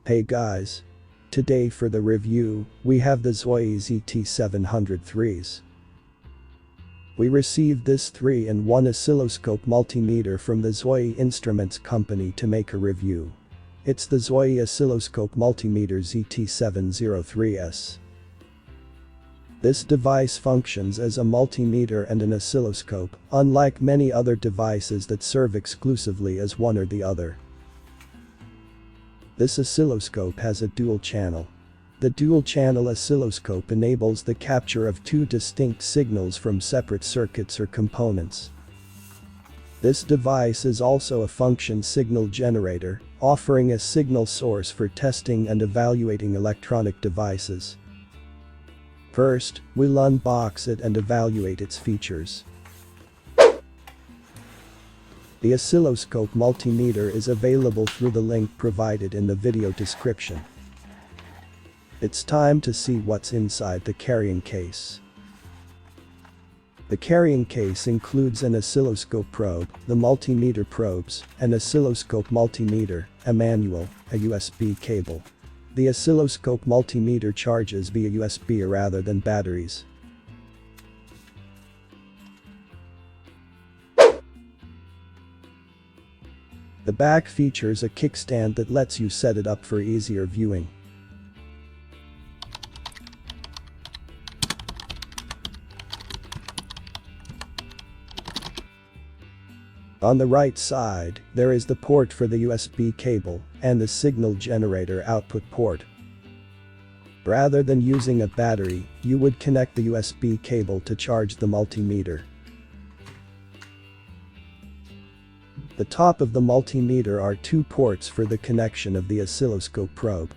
Hey guys. Today for the review, we have the ZOYI ZT-703S. We received this 3-in-1 oscilloscope multimeter from the ZOYI Instruments company to make a review. It's the ZOYI Oscilloscope Multimeter ZT-703S. This device functions as a multimeter and an oscilloscope, unlike many other devices that serve exclusively as one or the other. This oscilloscope has a dual channel. The dual-channel oscilloscope enables the capture of two distinct signals from separate circuits or components. This device is also a function signal generator, offering a signal source for testing and evaluating electronic devices. First, we'll unbox it and evaluate its features. The oscilloscope multimeter is available through the link provided in the video description. It's time to see what's inside the carrying case. The carrying case includes an oscilloscope probe, the multimeter probes, an oscilloscope multimeter, a manual, a USB cable. The oscilloscope multimeter charges via USB rather than batteries. The back features a kickstand that lets you set it up for easier viewing. On the right side, there is the port for the USB cable and the signal generator output port. Rather than using a battery, you would connect the USB cable to charge the multimeter. The top of the multimeter are two ports for the connection of the oscilloscope probe.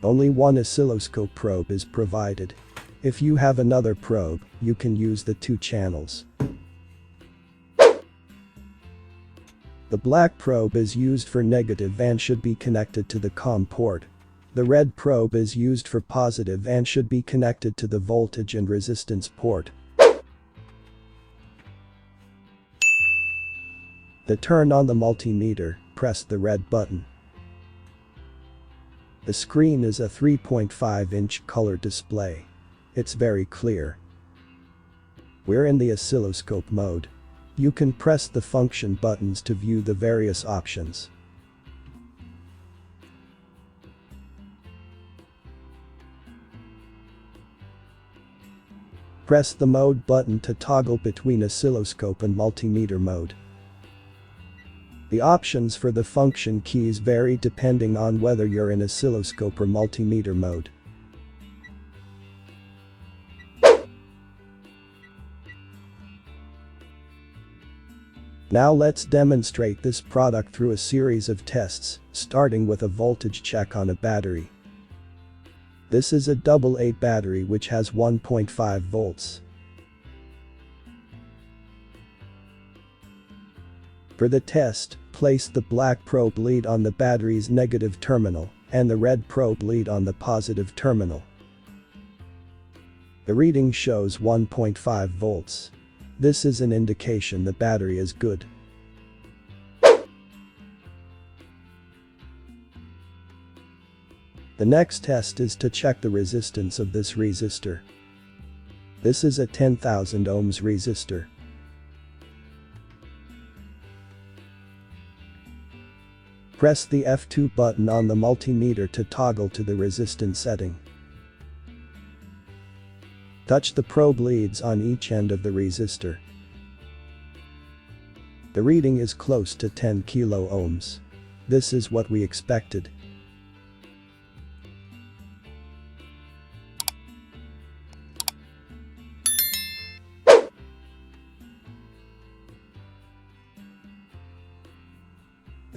Only one oscilloscope probe is provided. If you have another probe, you can use the two channels. The black probe is used for negative and should be connected to the COM port. The red probe is used for positive and should be connected to the voltage and resistance port. To turn on the multimeter, press the red button. The screen is a 3.5-inch color display. It's very clear. We're in the oscilloscope mode. You can press the function buttons to view the various options. Press the mode button to toggle between oscilloscope and multimeter mode. The options for the function keys vary depending on whether you're in oscilloscope or multimeter mode. Now let's demonstrate this product through a series of tests, starting with a voltage check on a battery. This is a AA battery which has 1.5 volts. For the test, place the black probe lead on the battery's negative terminal and the red probe lead on the positive terminal. The reading shows 1.5 volts. This is an indication the battery is good. The next test is to check the resistance of this resistor. This is a 10,000 ohms resistor. Press the F2 button on the multimeter to toggle to the resistance setting. Touch the probe leads on each end of the resistor. The reading is close to 10 kilo ohms. This is what we expected.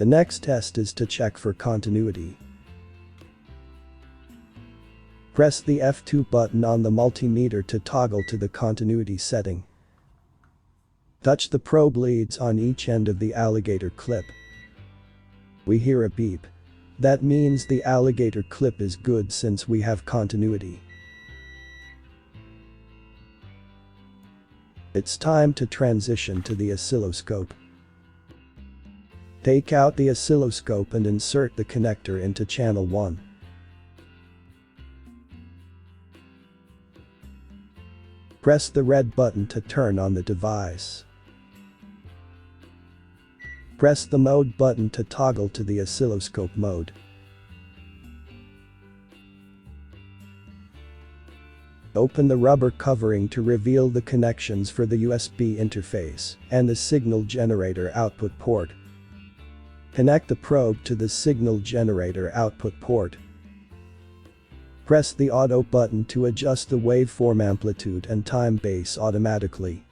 The next test is to check for continuity. Press the F2 button on the multimeter to toggle to the continuity setting. Touch the probe leads on each end of the alligator clip. We hear a beep. That means the alligator clip is good since we have continuity. It's time to transition to the oscilloscope. Take out the oscilloscope and insert the connector into channel 1. Press the red button to turn on the device. Press the mode button to toggle to the oscilloscope mode. Open the rubber covering to reveal the connections for the USB interface and the signal generator output port. Connect the probe to the signal generator output port. Press the auto button to adjust the waveform amplitude and time base automatically.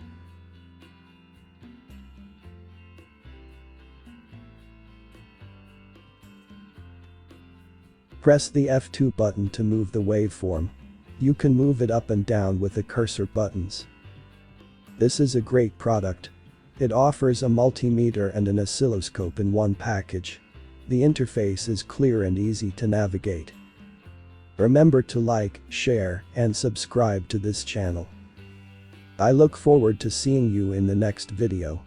Press the F2 button to move the waveform. You can move it up and down with the cursor buttons. This is a great product. It offers a multimeter and an oscilloscope in one package. The interface is clear and easy to navigate. Remember to like, share, and subscribe to this channel. I look forward to seeing you in the next video.